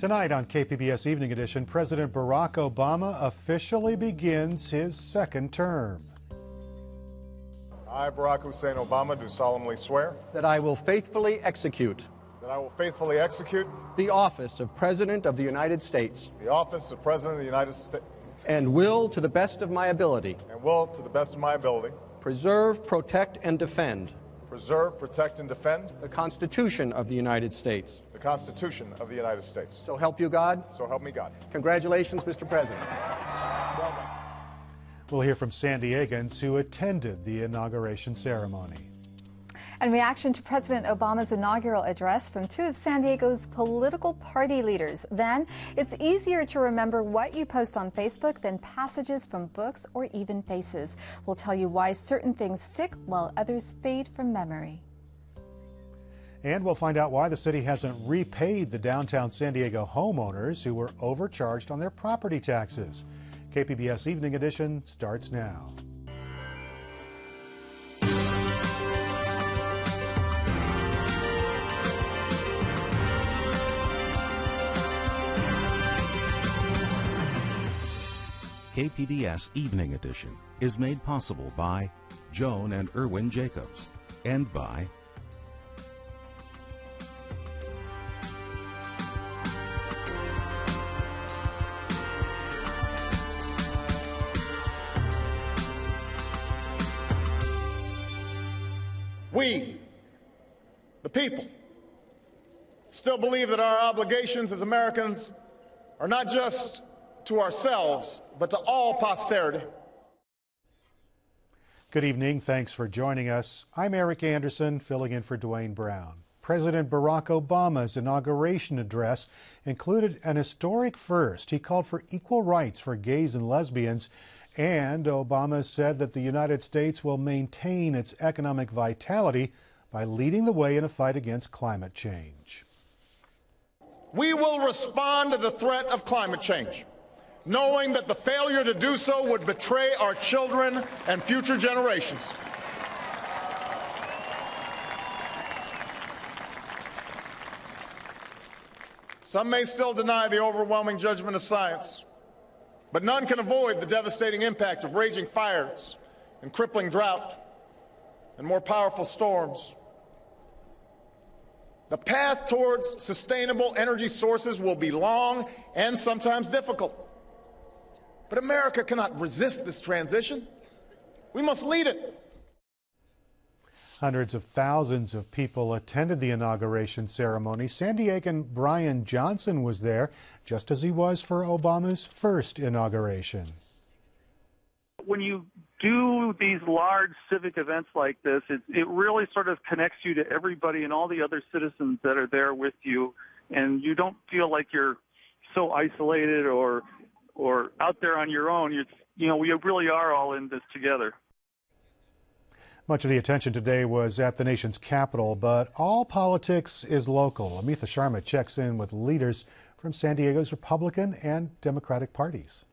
Tonight on KPBS Evening Edition, President Barack Obama officially begins his second term. I, Barack Hussein Obama, do solemnly swear that I will faithfully execute the office of President of the United States the office of President of the United States and will, to the best of my ability, preserve, protect, and defend the Constitution of the United States. The Constitution of the United States. So help you God. So help me God. Congratulations, Mr. President. Well done. We'll hear from San Diegans who attended the inauguration ceremony. And reaction to President Obama's inaugural address from two of San Diego's political party leaders. Then, it's easier to remember what you post on Facebook than passages from books or even faces. We'll tell you why certain things stick while others fade from memory. And we'll find out why the city hasn't repaid the downtown San Diego homeowners who were overcharged on their property taxes. KPBS Evening Edition starts now. KPBS Evening Edition is made possible by Joan and Erwin Jacobs and by We, the people, still believe that our obligations as Americans are not just to ourselves, but to all posterity. Good evening. Thanks for joining us. I'm Eric Anderson, filling in for Dwayne Brown. President Barack Obama's inauguration address included an historic first. He called for equal rights for gays and lesbians, and Obama said that the United States will maintain its economic vitality by leading the way in a fight against climate change. We will respond to the threat of climate change, knowing that the failure to do so would betray our children and future generations. Some may still deny the overwhelming judgment of science, but none can avoid the devastating impact of raging fires and crippling drought and more powerful storms. The path towards sustainable energy sources will be long and sometimes difficult. But America cannot resist this transition. We must lead it. Hundreds of thousands of people attended the inauguration ceremony. San Diegan Brian Johnson was there, just as he was for Obama's first inauguration. When you do these large civic events like this, it really sort of connects you to everybody and all the other citizens that are there with you, and you don't feel like you're so isolated or out there on your own. We really are all in this together. Much of the attention today was at the nation's capital, but all politics is local. Amitha Sharma checks in with leaders from San Diego's Republican and Democratic parties.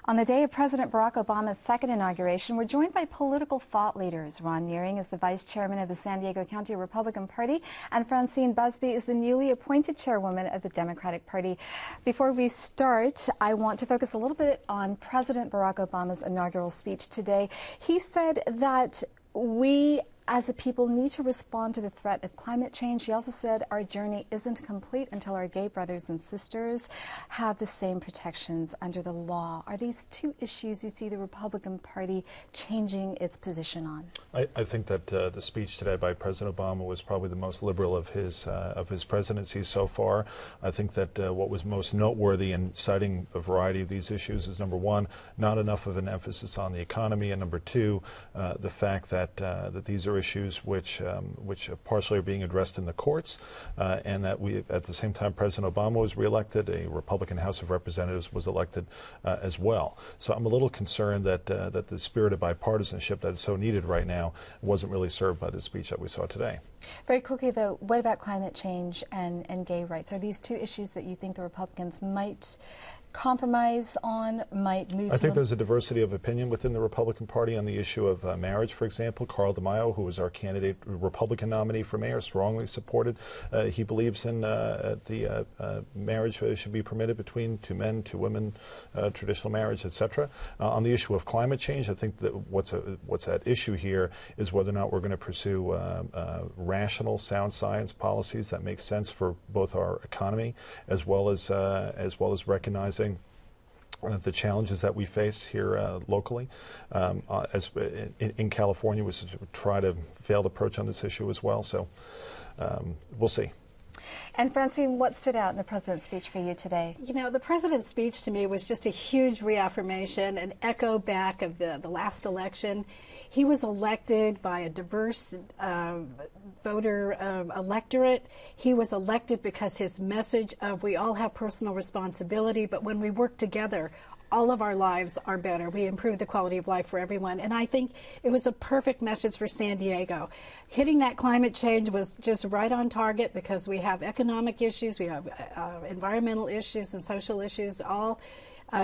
On the day of President Barack Obama's second inauguration, we're joined by political thought leaders. Ron Nearing is the vice chairman of the San Diego County Republican Party, and Francine Busby is the newly appointed chairwoman of the Democratic Party. Before we start, I want to focus a little bit on President Barack Obama's inaugural speech today. He said that we as a people need to respond to the threat of climate change. He also said our journey isn't complete until our gay brothers and sisters have the same protections under the law. Are these two issues you see the Republican Party changing its position on? I think that the speech today by President Obama was probably the most liberal of his presidency so far. I think that what was most noteworthy in citing a variety of these issues is, number one, not enough of an emphasis on the economy, and number two, the fact that these are issues which partially are being addressed in the courts, and that at the same time President Obama was reelected, a Republican House of Representatives was elected as well. So I'm a little concerned that the spirit of bipartisanship that is so needed right now wasn't really served by the speech that we saw today. Very quickly, though, what about climate change and gay rights? Are these two issues that you think the Republicans might compromise on, might move I think there's a diversity of opinion within the Republican Party on the issue of marriage, for example. Carl DeMaio, who was our candidate, Republican nominee for mayor, strongly supported. He believes in the marriage should be permitted between two men, two women, traditional marriage, etc. On the issue of climate change, I think that what's at issue here is whether or not we're going to pursue rational, sound science policies that make sense for both our economy as well as recognizing the challenges that we face here locally. As in California, we tried a failed approach on this issue as well. So we'll see. And Francine, what stood out in the president's speech for you today? You know, the president's speech to me was just a huge reaffirmation, an echo back of the last election. He was elected by a diverse voter electorate. He was elected because his message of we all have personal responsibility, but when we work together, all of our lives are better. We improve the quality of life for everyone. And I think it was a perfect message for San Diego. Hitting that climate change was just right on target because we have economic issues, we have environmental issues and social issues all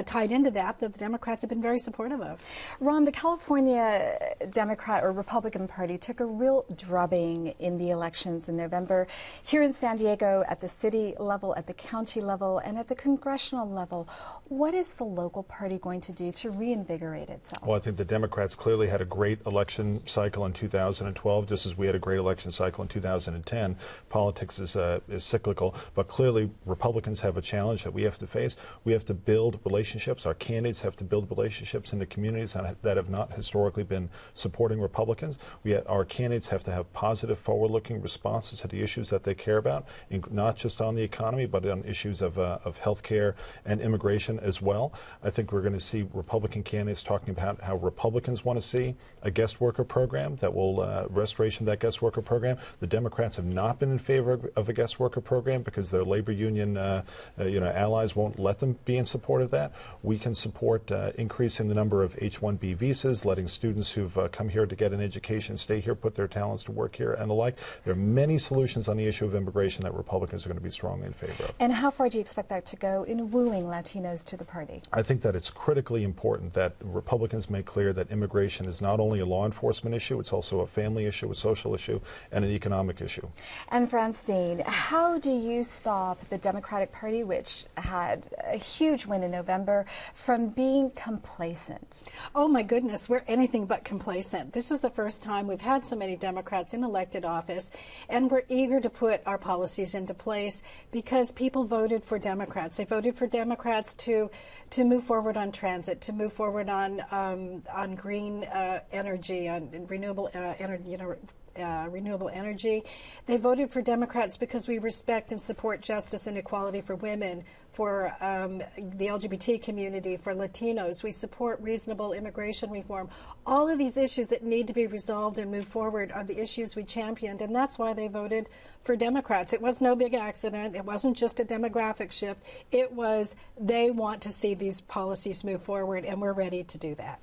tied into that the Democrats have been very supportive of. Ron, the California Democrat or Republican Party took a real drubbing in the elections in November. Here in San Diego, at the city level, at the county level, and at the congressional level, what is the local party going to do to reinvigorate itself? Well, I think the Democrats clearly had a great election cycle in 2012, just as we had a great election cycle in 2010. Politics is cyclical, but clearly Republicans have a challenge that we have to face. We have to build relationships. Our candidates have to build relationships in the communities that have not historically been supporting Republicans. Our candidates have to have positive, forward-looking responses to the issues that they care about, not just on the economy, but on issues of health care and immigration as well. I think we're going to see Republican candidates talking about how Republicans want to see a guest worker program that will restoration of that guest worker program. The Democrats have not been in favor of a guest worker program because their labor union allies won't let them be in support of that. We can support increasing the number of H-1B visas, letting students who've come here to get an education stay here, put their talents to work here, and the like. There are many solutions on the issue of immigration that Republicans are going to be strongly in favor of. And how far do you expect that to go in wooing Latinos to the party? I think that it's critically important that Republicans make clear that immigration is not only a law enforcement issue, it's also a family issue, a social issue, and an economic issue. And Francine, how do you stop the Democratic Party, which had a huge win in November, from being complacent? Oh my goodness, we're anything but complacent. This is the first time we've had so many Democrats in elected office, and we're eager to put our policies into place because people voted for Democrats. They voted for Democrats to move forward on transit, to move forward on green energy, on renewable renewable energy. They voted for Democrats because we respect and support justice and equality for women, for the LGBT community, for Latinos. We support reasonable immigration reform. All of these issues that need to be resolved and move forward are the issues we championed, and that's why they voted for Democrats. It was no big accident. It wasn't just a demographic shift. It was they want to see these policies move forward, and we're ready to do that.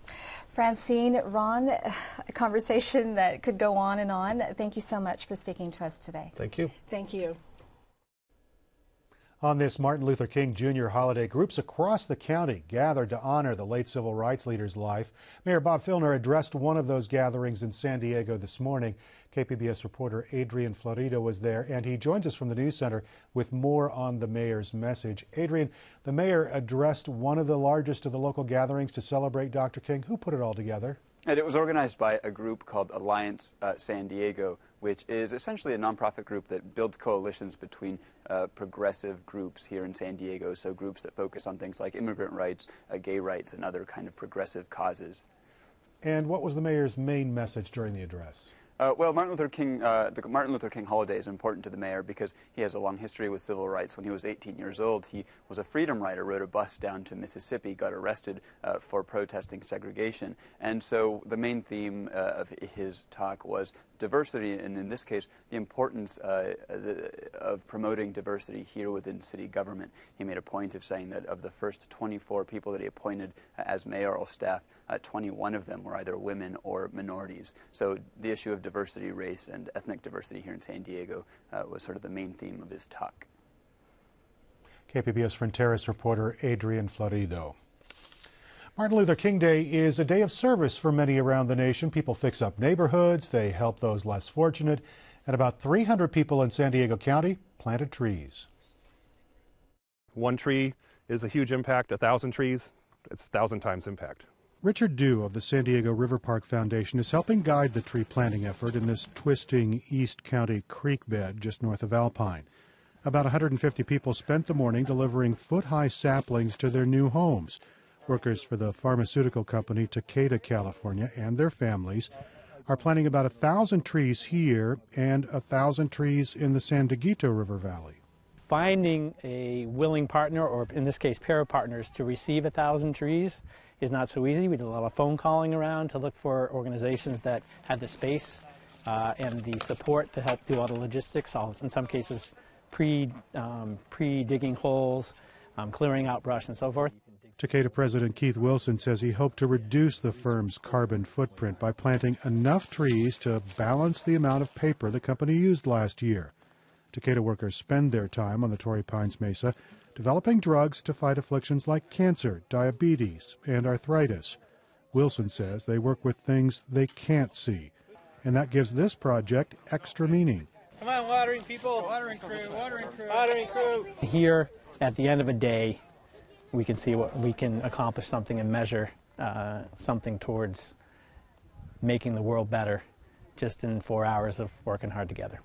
Francine, Ron, a conversation that could go on and on. Thank you so much for speaking to us today. Thank you. Thank you. On this Martin Luther King Jr. holiday, groups across the county gathered to honor the late civil rights leader's life. Mayor Bob Filner addressed one of those gatherings in San Diego this morning. KPBS reporter Adrian Florido was there, and he joins us from the News Center with more on the mayor's message. Adrian, the mayor addressed one of the largest of the local gatherings to celebrate Dr. King. Who put it all together? And it was organized by a group called Alliance San Diego, which is essentially a nonprofit group that builds coalitions between progressive groups here in San Diego, so groups that focus on things like immigrant rights, gay rights, and other kind of progressive causes. And what was the mayor's main message during the address? Well, the Martin Luther King holiday is important to the mayor because he has a long history with civil rights. When he was 18 years old, he was a freedom rider, rode a bus down to Mississippi, got arrested for protesting segregation. And so the main theme of his talk was diversity, and in this case, the importance of promoting diversity here within city government. He made a point of saying that of the first 24 people that he appointed as mayoral staff, 21 of them were either women or minorities. So the issue of diversity, race, and ethnic diversity here in San Diego was sort of the main theme of his talk. KPBS Fronteras reporter Adrian Florido. Martin Luther King Day is a day of service for many around the nation. People fix up neighborhoods, they help those less fortunate, and about 300 people in San Diego County planted trees. One tree is a huge impact. 1,000 trees, it's 1,000 times impact. Richard Dew of the San Diego River Park Foundation is helping guide the tree planting effort in this twisting East County creek bed just north of Alpine. About 150 people spent the morning delivering foot-high saplings to their new homes. Workers for the pharmaceutical company Takeda, California, and their families are planting about 1,000 trees here and 1,000 trees in the San Dieguito River Valley. Finding a willing partner, or in this case pair of partners, to receive 1,000 trees is not so easy. We did a lot of phone calling around to look for organizations that had the space and the support to help do all the logistics, in some cases pre-digging holes, clearing out brush and so forth. Takeda President Keith Wilson says he hoped to reduce the firm's carbon footprint by planting enough trees to balance the amount of paper the company used last year. Takeda workers spend their time on the Torrey Pines Mesa developing drugs to fight afflictions like cancer, diabetes, and arthritis. Wilson says they work with things they can't see, and that gives this project extra meaning. Come on, watering people. Watering crew, watering crew. Watering crew. Here, at the end of a day, we can see what we can accomplish something and measure something towards making the world better just in 4 hours of working hard together.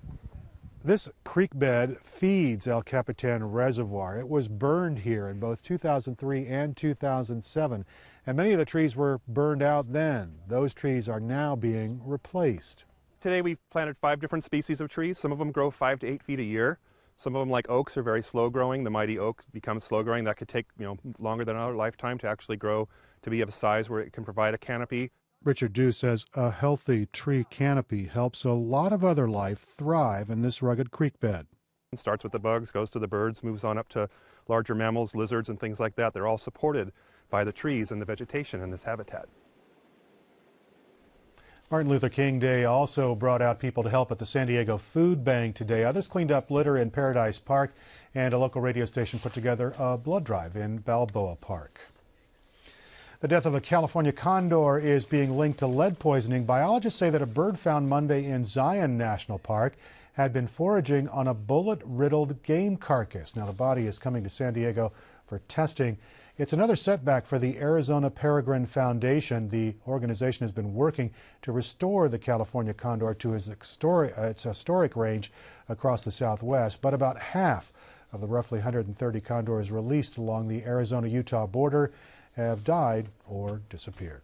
This creek bed feeds El Capitan Reservoir. It was burned here in both 2003 and 2007, and many of the trees were burned out then. Those trees are now being replaced. Today we've planted 5 different species of trees. Some of them grow 5 to 8 feet a year. Some of them, like oaks, are very slow growing. The mighty oak becomes slow growing. That could take longer than our lifetime to actually grow to be of a size where it can provide a canopy. Richard Dew says a healthy tree canopy helps a lot of other life thrive in this rugged creek bed. It starts with the bugs, goes to the birds, moves on up to larger mammals, lizards, and things like that. They're all supported by the trees and the vegetation in this habitat. Martin Luther King Day also brought out people to help at the San Diego Food Bank today. Others cleaned up litter in Paradise Park, and a local radio station put together a blood drive in Balboa Park. The death of a California condor is being linked to lead poisoning. Biologists say that a bird found Monday in Zion National Park had been foraging on a bullet-riddled game carcass. Now the body is coming to San Diego for testing. It's another setback for the Arizona Peregrine Foundation. The organization has been working to restore the California condor to its historic range across the Southwest, but about half of the roughly 130 condors released along the Arizona-Utah border have died or disappeared.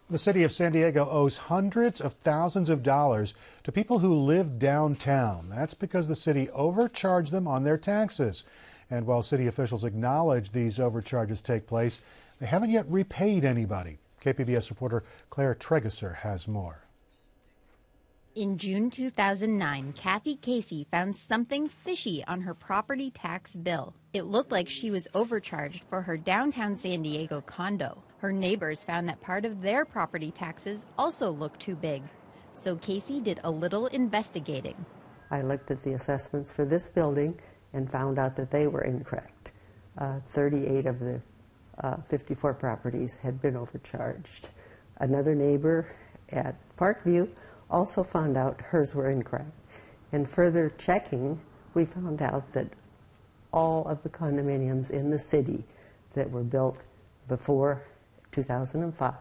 The city of San Diego owes hundreds of thousands of dollars to people who live downtown. That's because the city overcharged them on their taxes. And while city officials acknowledge these overcharges take place, they haven't yet repaid anybody. KPBS reporter Claire Tregeser has more. In June 2009, Kathy Casey found something fishy on her property tax bill. It looked like she was overcharged for her downtown San Diego condo. Her neighbors found that part of their property taxes also looked too big. So Casey did a little investigating. I looked at the assessments for this building and found out that they were incorrect. 38 of the 54 properties had been overcharged. Another neighbor at Parkview also found out hers were incorrect. And further checking, we found out that all of the condominiums in the city that were built before 2005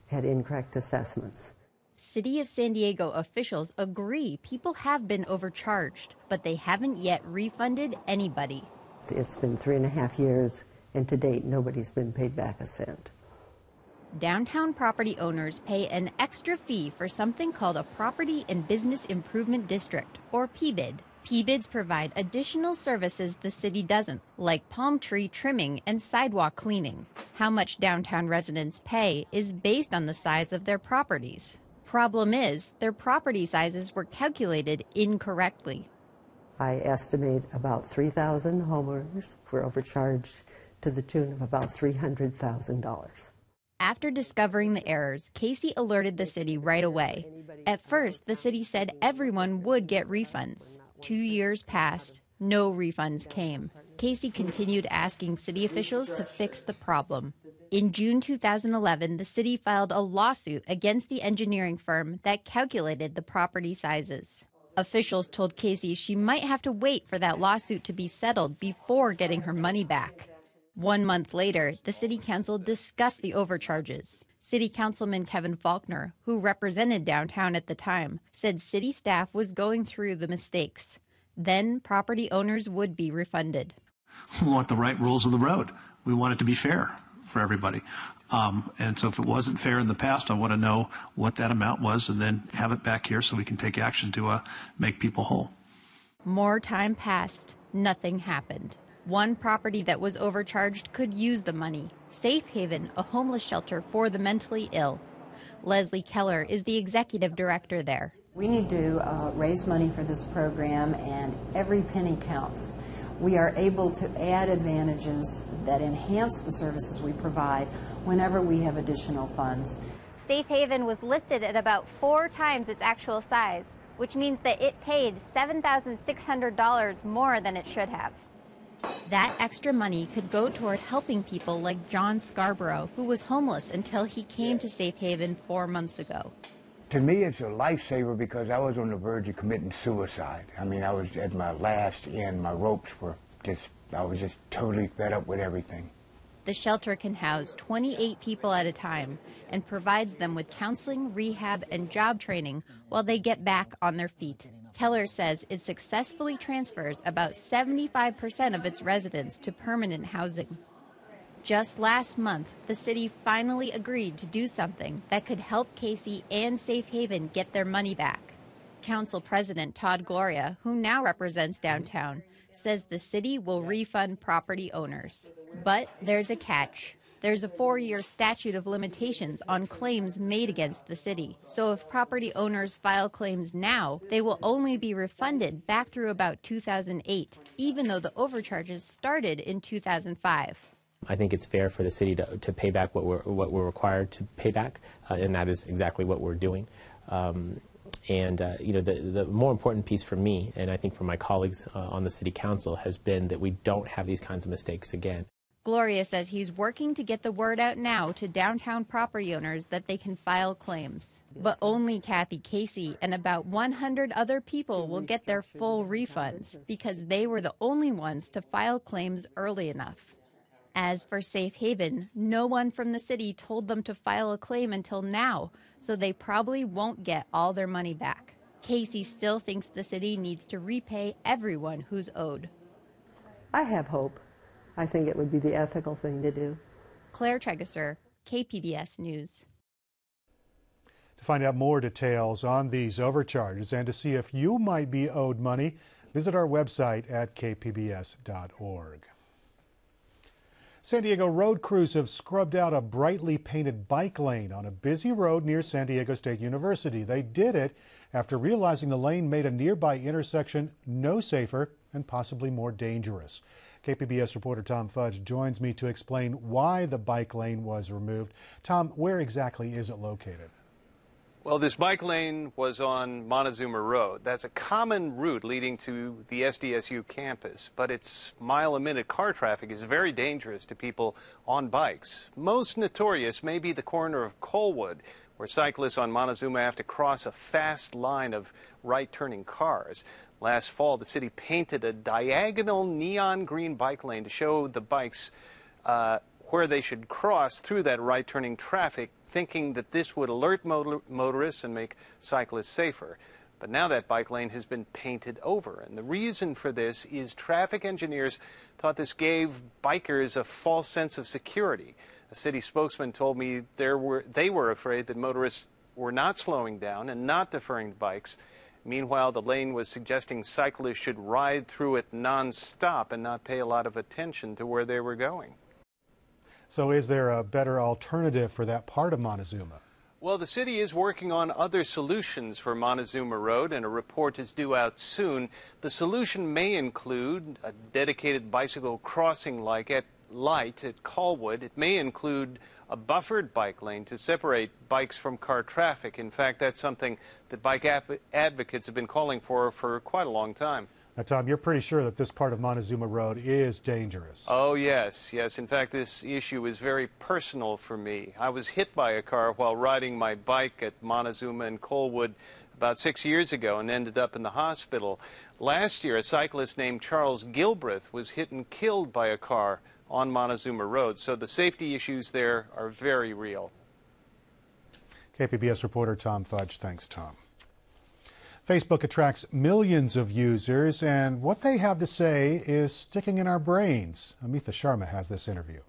had incorrect assessments. City of San Diego officials agree people have been overcharged, but they haven't yet refunded anybody. It's been 3.5 years, and to date, nobody's been paid back a cent. Downtown property owners pay an extra fee for something called a Property and Business Improvement District, or PBID. PBIDs provide additional services the city doesn't, like palm tree trimming and sidewalk cleaning. How much downtown residents pay is based on the size of their properties. Problem is, their property sizes were calculated incorrectly. I estimate about 3,000 homeowners were overcharged to the tune of about $300,000. After discovering the errors, Casey alerted the city right away. At first, the city said everyone would get refunds. 2 years passed, no refunds came. Casey continued asking city officials to fix the problem. In June 2011, the city filed a lawsuit against the engineering firm that calculated the property sizes. Officials told Casey she might have to wait for that lawsuit to be settled before getting her money back. 1 month later, the city council discussed the overcharges. City Councilman Kevin Faulkner, who represented downtown at the time, said city staff was going through the mistakes. Then property owners would be refunded. We want the right rules of the road. We want it to be fair for everybody. And so if it wasn't fair in the past, I want to know what that amount was and then have it back here so we can take action to make people whole. More time passed. Nothing happened. One property that was overcharged could use the money. Safe Haven, a homeless shelter for the mentally ill. Leslie Keller is the executive director there. We need to raise money for this program, and every penny counts. We are able to add advantages that enhance the services we provide whenever we have additional funds. Safe Haven was listed at about 4 times its actual size, which means that it paid $7,600 more than it should have. That extra money could go toward helping people like John Scarborough, who was homeless until he came to Safe Haven 4 months ago. To me, it's a lifesaver because I was on the verge of committing suicide. I mean, I was at my last end. My ropes were I was just totally fed up with everything. The shelter can house 28 people at a time and provides them with counseling, rehab, and job training while they get back on their feet. Keller says it successfully transfers about 75% of its residents to permanent housing. Just last month, the city finally agreed to do something that could help Casey and Safe Haven get their money back. Council President Todd Gloria, who now represents downtown, says the city will refund property owners. But there's a catch. There's a 4-year statute of limitations on claims made against the city. So if property owners file claims now, they will only be refunded back through about 2008, even though the overcharges started in 2005. I think it's fair for the city to pay back what we're required to pay back, and that is exactly what we're doing. The more important piece for me, and I think for my colleagues on the city council, has been that we don't have these kinds of mistakes again. Gloria says he's working to get the word out now to downtown property owners that they can file claims. But only Kathy Casey and about 100 other people will get their full refunds because they were the only ones to file claims early enough. As for Safe Haven, no one from the city told them to file a claim until now, so they probably won't get all their money back. Casey still thinks the city needs to repay everyone who's owed. I have hope. I think it would be the ethical thing to do. Claire Tregesser, KPBS News. To find out more details on these overcharges and to see if you might be owed money, visit our website at kpbs.org. San Diego road crews have scrubbed out a brightly painted bike lane on a busy road near San Diego State University. They did it after realizing the lane made a nearby intersection no safer and possibly more dangerous. KPBS reporter Tom Fudge joins me to explain why the bike lane was removed. Tom, where exactly is it located? Well, this bike lane was on Montezuma Road. That's a common route leading to the SDSU campus, but its mile-a-minute car traffic is very dangerous to people on bikes. Most notorious may be the corner of Colwood, where cyclists on Montezuma have to cross a fast line of right-turning cars. Last fall, the city painted a diagonal neon green bike lane to show the bikes where they should cross through that right-turning traffic, thinking that this would alert motorists and make cyclists safer. But now that bike lane has been painted over, and the reason for this is traffic engineers thought this gave bikers a false sense of security. A city spokesman told me they were afraid that motorists were not slowing down and not deferring to bikes. Meanwhile, the lane was suggesting cyclists should ride through it non-stop and not pay a lot of attention to where they were going. So is there a better alternative for that part of Montezuma? Well, the city is working on other solutions for Montezuma Road, and a report is due out soon. The solution may include a dedicated bicycle crossing light at Colwood. It may include a buffered bike lane to separate bikes from car traffic. In fact, that's something that bike advocates have been calling for quite a long time. Now, Tom, you're pretty sure that this part of Montezuma Road is dangerous. Oh, yes, yes. In fact, this issue is very personal for me. I was hit by a car while riding my bike at Montezuma and Colwood about 6 years ago and ended up in the hospital. Last year, a cyclist named Charles Gilbreth was hit and killed by a car on Montezuma Road. So the safety issues there are very real. KPBS reporter Tom Fudge. Thanks, Tom. Facebook attracts millions of users, and what they have to say is sticking in our brains. Amitha Sharma has this interview.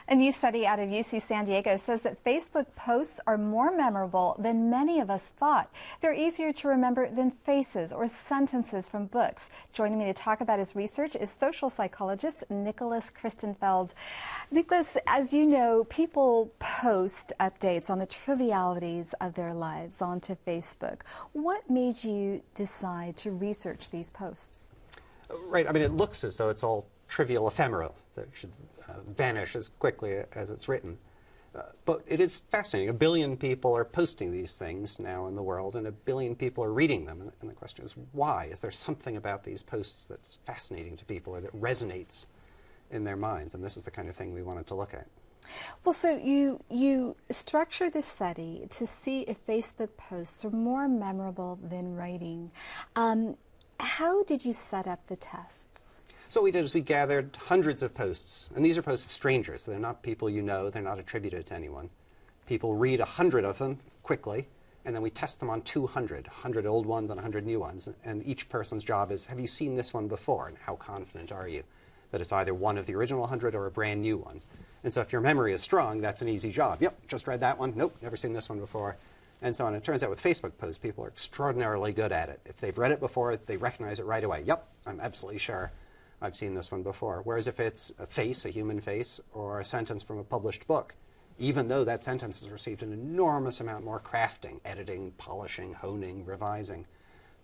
A new study out of UC San Diego says that Facebook posts are more memorable than many of us thought. They're easier to remember than faces or sentences from books. Joining me to talk about his research is social psychologist Nicholas Christenfeld. Nicholas, as you know, people post updates on the trivialities of their lives onto Facebook. What made you decide to research these posts? Right. I mean, it looks as though it's all trivial, ephemeral, that should vanish as quickly as it's written. But it is fascinating. 1 billion people are posting these things now in the world, and 1 billion people are reading them. And the question is, why? Is there something about these posts that's fascinating to people or that resonates in their minds? And this is the kind of thing we wanted to look at. Well, so you structured this study to see if Facebook posts are more memorable than writing. How did you set up the tests? So what we did is we gathered hundreds of posts, and these are posts of strangers, so they're not people you know, they're not attributed to anyone. People read 100 of them quickly, and then we test them on 200, 100 old ones and 100 new ones, and each person's job is, have you seen this one before, and how confident are you that it's either one of the original 100 or a brand new one? And so if your memory is strong, that's an easy job. Yep, just read that one. Nope, never seen this one before. And so on. It turns out with Facebook posts, people are extraordinarily good at it. If they've read it before, they recognize it right away. Yep, I'm absolutely sure I've seen this one before. Whereas if it's a face, a human face, or a sentence from a published book, even though that sentence has received an enormous amount more crafting, editing, polishing, honing, revising,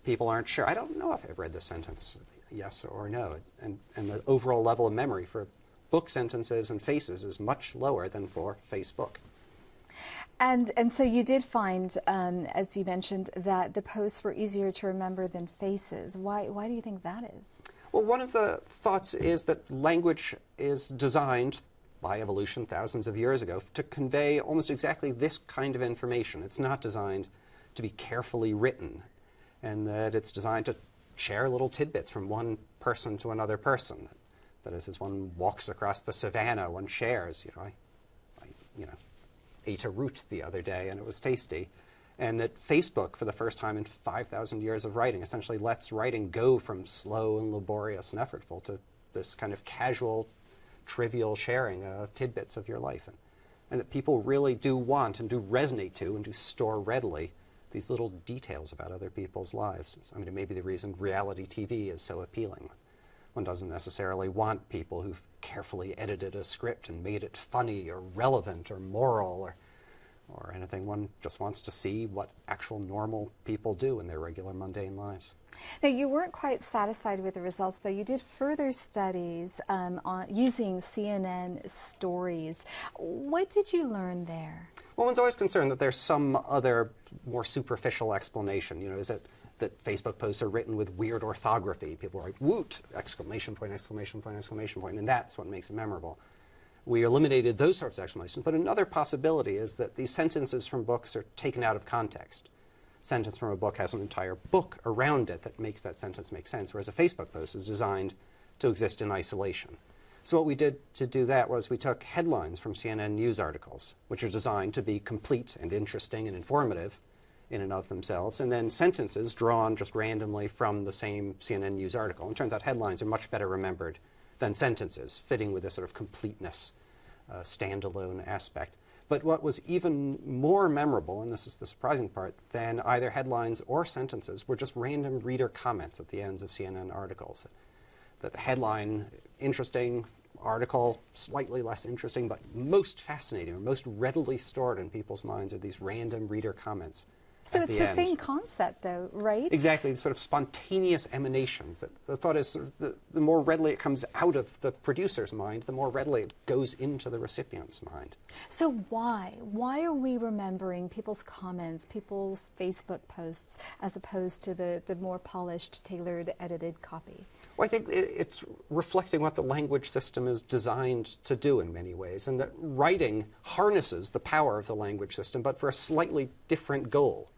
people aren't sure. I don't know if I've read this sentence, yes or no. And the overall level of memory for book sentences and faces is much lower than for Facebook. And so you did find, as you mentioned, that the posts were easier to remember than faces. Why do you think that is? Well, one of the thoughts is that language is designed by evolution thousands of years ago to convey almost exactly this kind of information. It's not designed to be carefully written, and that it's designed to share little tidbits from one person to another person. That is, as one walks across the savannah, one shares, I ate a root the other day and it was tasty. And that Facebook, for the first time in 5,000 years of writing, essentially lets writing go from slow and laborious and effortful to this kind of casual, trivial sharing of tidbits of your life. And that people really do want and do resonate to and do store readily these little details about other people's lives. I mean, it may be the reason reality TV is so appealing. One doesn't necessarily want people who've carefully edited a script and made it funny or relevant or moral or anything. One just wants to see what actual normal people do in their regular mundane lives. Now, you weren't quite satisfied with the results, though. You did further studies on using CNN stories. What did you learn there? Well, one's always concerned that there's some other more superficial explanation. Is it that Facebook posts are written with weird orthography? People write woot, exclamation point, exclamation point, exclamation point, and that's what makes it memorable. We eliminated those sorts of explanations, but another possibility is that these sentences from books are taken out of context. A sentence from a book has an entire book around it that makes that sentence make sense, whereas a Facebook post is designed to exist in isolation. So what we did to do that was we took headlines from CNN news articles, which are designed to be complete and interesting and informative in and of themselves, and then sentences drawn just randomly from the same CNN news article. And it turns out headlines are much better remembered than sentences, fitting with this sort of completeness, standalone aspect. But what was even more memorable, and this is the surprising part, than either headlines or sentences were just random reader comments at the ends of CNN articles. That the headline, interesting, article, slightly less interesting, but most fascinating or most readily stored in people's minds are these random reader comments. So it's the same concept, though, right? Exactly, sort of spontaneous emanations. That the thought is sort of the more readily it comes out of the producer's mind, the more readily it goes into the recipient's mind. So why? Why are we remembering people's comments, people's Facebook posts, as opposed to the more polished, tailored, edited copy? Well, I think it's reflecting what the language system is designed to do in many ways, and that writing harnesses the power of the language system, but for a slightly different goal.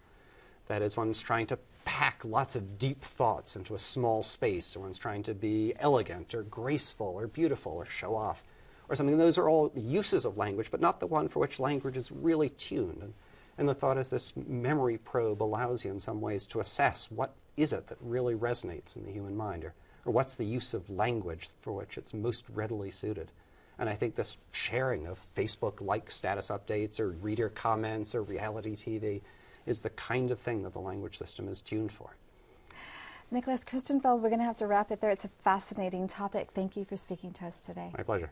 That is, one's trying to pack lots of deep thoughts into a small space, or one's trying to be elegant or graceful or beautiful or show off or something. And those are all uses of language, but not the one for which language is really tuned. And the thought is this memory probe allows you in some ways to assess what is it that really resonates in the human mind, or what's the use of language for which it's most readily suited. And I think this sharing of Facebook-like status updates or reader comments or reality TV is the kind of thing that the language system is tuned for. Nicholas Christenfeld, we're going to have to wrap it there. It's a fascinating topic. Thank you for speaking to us today. My pleasure.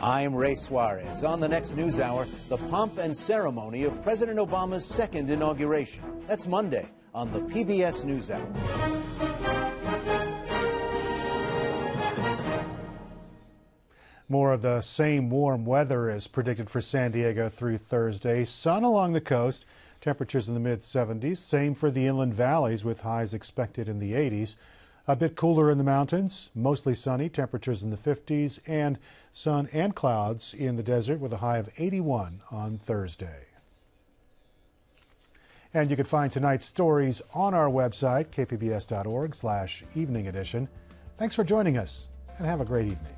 I'm Ray Suarez. On the next NewsHour, the pomp and ceremony of President Obama's second inauguration. That's Monday on the PBS NewsHour. More of the same warm weather is predicted for San Diego through Thursday. Sun along the coast, temperatures in the mid-70s. Same for the inland valleys with highs expected in the 80s. A bit cooler in the mountains, mostly sunny, temperatures in the 50s, and sun and clouds in the desert with a high of 81 on Thursday. And you can find tonight's stories on our website, kpbs.org/evening edition. Thanks for joining us, and have a great evening.